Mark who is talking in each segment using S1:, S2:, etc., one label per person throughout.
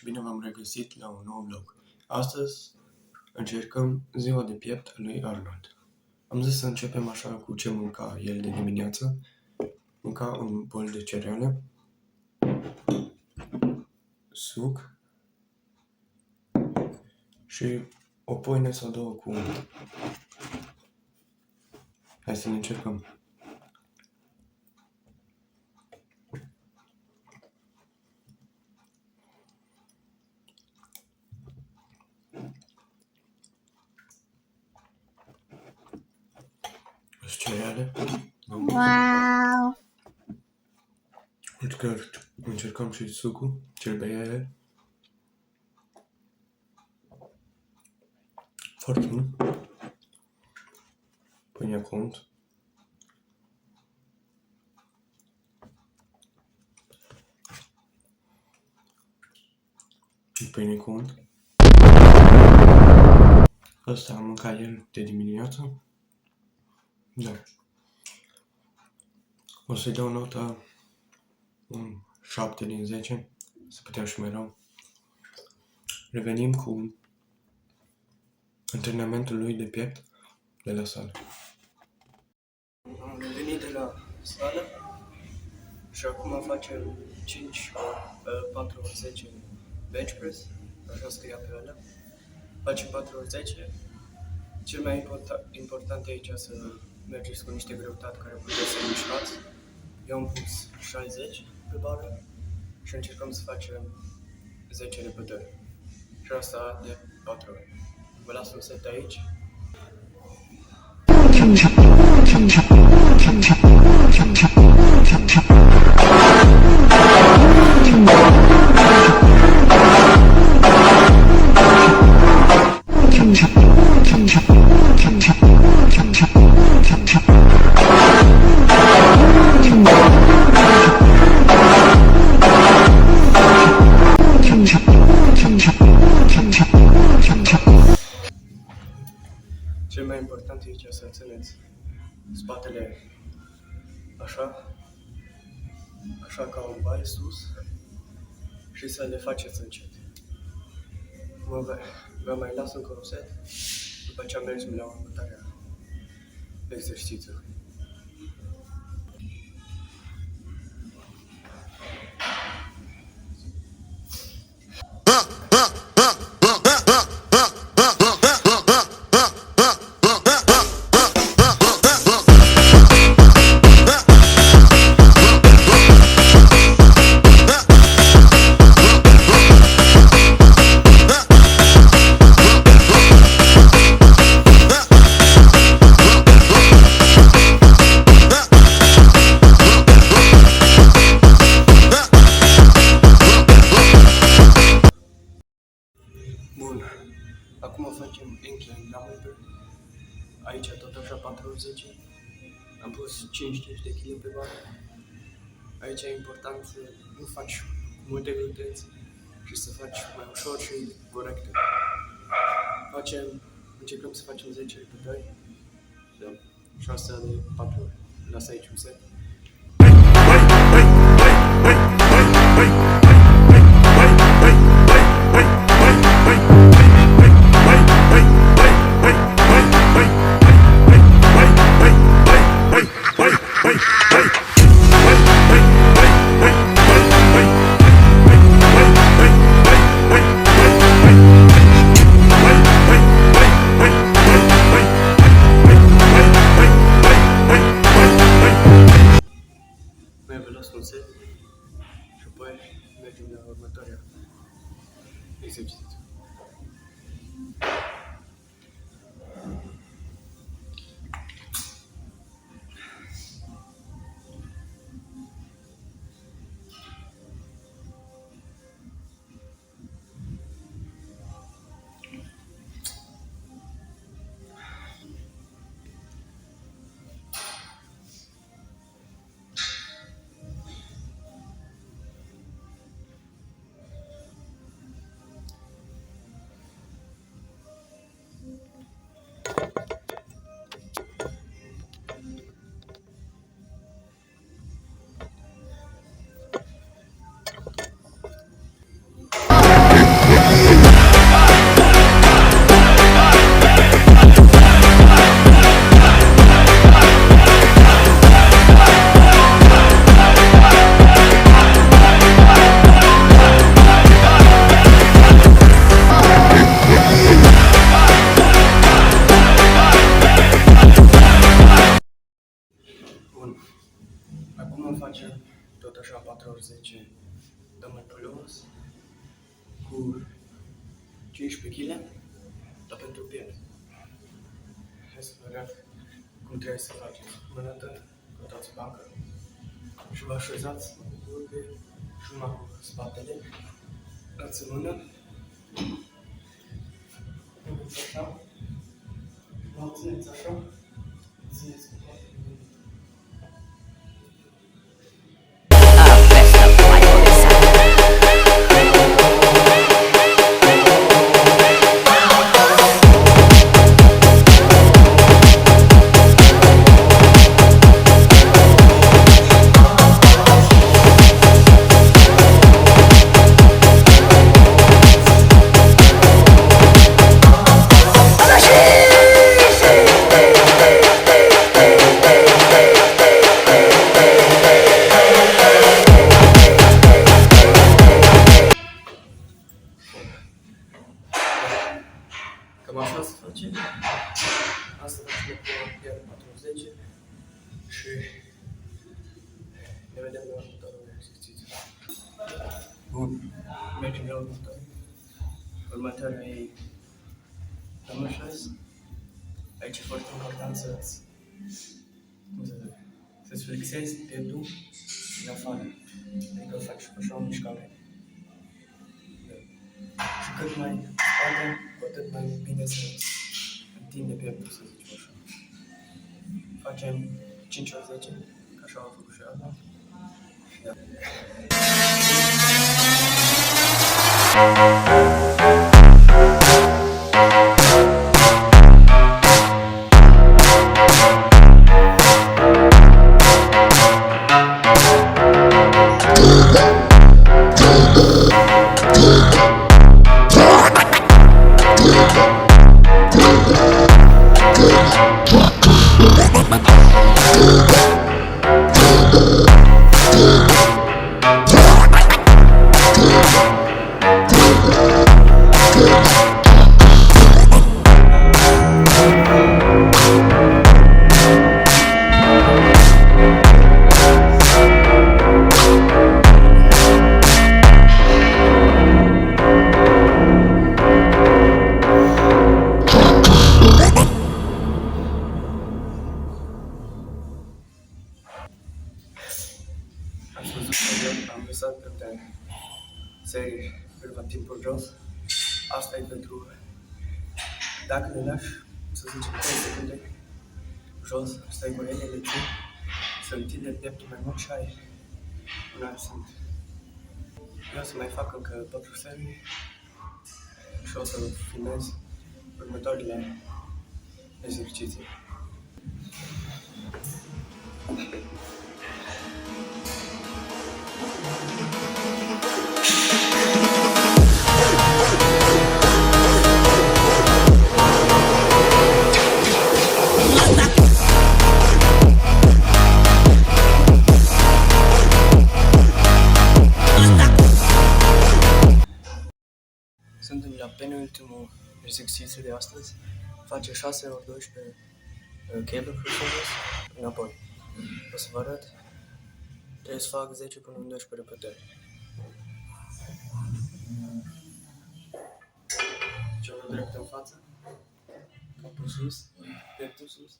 S1: și bine v-am regăsit la un nou vlog. Astăzi încercăm ziua de piept a lui Arnold. Am zis să începem așa cu ce mânca el de dimineață. Mânca un bol de cereale, suc și o pâine sau două cu unt. Hai să ne încercăm. Cereale.
S2: Wow!
S1: Uite că încercăm și sucul, cel pe ele. Foarte bun. Pâinea cu unt. Pâine cu unt. Asta am mâncat el de dimineață. Da. O să-i dau nota 7 din 10. Se putea și mai rău. Revenim cu antrenamentul lui de piept de la sală. Am revenit de la sală și acum facem 5 ori 4 ori 10 bench press. Așa scria pe ăla. Facem 4 ori 10. Cel mai important e aici să mergeți cu niște greutate care puteți să mișcați. Eu am pus 60 pe bară și încercăm să facem 10 repetări. Și asta de 4 ori. Vă las un set aici. Cel mai important e aici să țineți spatele așa ca un bai sus și să le faceți încet. Vă mai las încă un set, după ce mergem la următoarea exercițiu. Bun. Acum facem incline dumbbell. Aici tot așa 40. Am pus 55 de kg pe bară. Aici e important să nu faci multe greutăți și să faci mai ușor și corect. Încercăm să facem 10 repetări. Da. Și asta de 4 ori. Las aici un set. Vă las un set și apoi mergem la următoarea exercițiu. tot așa 4 ori 10 dăm în plus cu 15 kg, dar pentru piept. Hai să vă arăt cum trebuie să faceți. Mânătă, căutați bancă și vă așezați pe și una cu spatele. Dați în mână. Așa. Vă țineți așa. Țineți cu toate mâinile. Cam așa se face. Asta facem cu iar 40 și ne vedem la următorul exercițiu. Bun, mergem la următorul. Următoarea e tămâșez. Aici e foarte important să-ți flexezi pieptul în afară. Adică faci așa o mișcare. Și cât mai spate, cu atât mai bine să întinde pieptul, să zicem așa. Facem 5 ori 10, ca așa am făcut și asta. Ați văzut că am lăsat câte serii câteva timpuri jos. Asta e pentru dacă le lași, să zicem 3 secunde jos, stai cu ele, le ții, să întinde pieptul mai mult și ai una sunt. Eu o să mai fac încă 4 serii și o să filmez următoarele exerciții. Suntem la penultimul exercițiu de astăzi. Face 6 ori 12 cable cruisers înapoi. O să vă arăt. Trebuie să fac 10 până în 12 repetări. Celul drept în față. Capul sus. Pieptul sus.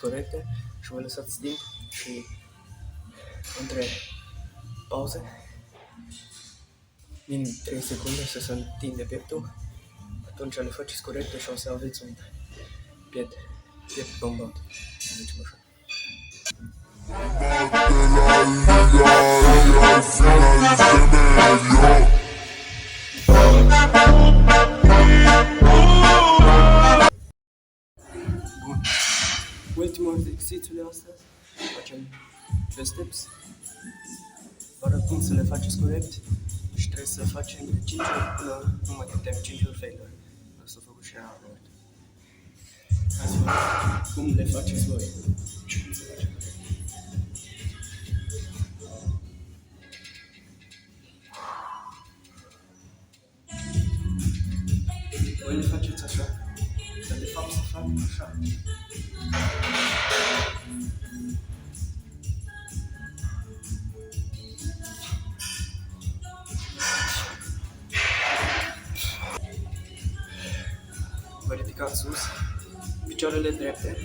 S1: Corecte și vă lăsați timp și între pauze minim 3 secunde să se întinde pieptul, atunci le faceți corecte și o să aveți un piept bombat, să zicem așa. Ultimul exercițiu de astăzi, facem 3 steps. Vă arăt cum să le faceți corect și trebuie să facem de 5 ori până nu mai putem, 5 ori failure. Asta a făcut și ea mult. Hai să văd cum le faceți voi. Voi le faceți așa, dar de fapt se fac așa. Vă ridicați sus, picioarele drepte,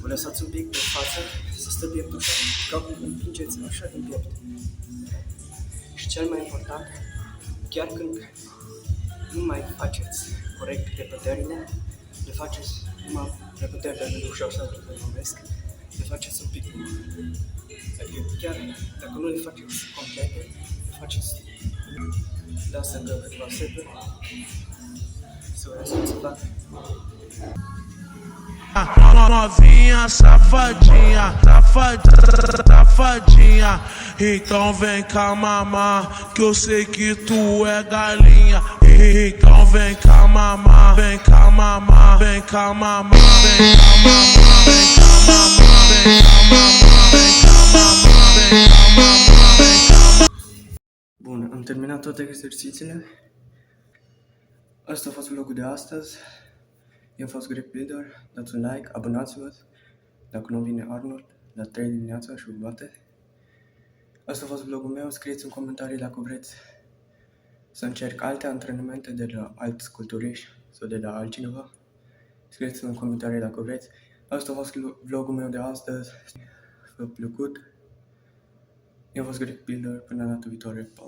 S1: vă lăsați un pic pe față, să stă pieptul așa, capul împingeți așa din piept. Și cel mai important, chiar când nu mai faceți corect repetările, le faceți numai repetările de ușoasă, le numesc, le faceți un pic numai. Adică chiar dacă nu le faceți complete, le faceți de asta de câteva seturi, să vă lăsați să facă.
S3: Novinha, safadinha, safadinha. Então vem cá mamar, que eu sei que tu é galinha. Então vem cá mamar, vem cá mamar, vem cá mamar, vem cá mamar, vem cá mamar, vem cá mamar, vem cá mamar, vem cá mamar, vem cá mamar.
S1: Bun, am terminat toate exercițiile. Asta a fost vlogul de astăzi. Eu am fost Greg Builder, dați un like, abonați-vă. Dacă nu vine Arnold, la 3 dimineața și vă bate. Asta a fost vlogul meu, scrieți în comentarii dacă vreți să încerc alte antrenamente de la alți culturiști sau de la altcineva. Scrieți în comentarii dacă vreți. Asta a fost vlogul meu de astăzi. V-a plăcut. Eu am fost Greg Builder, până data viitoare. Pa!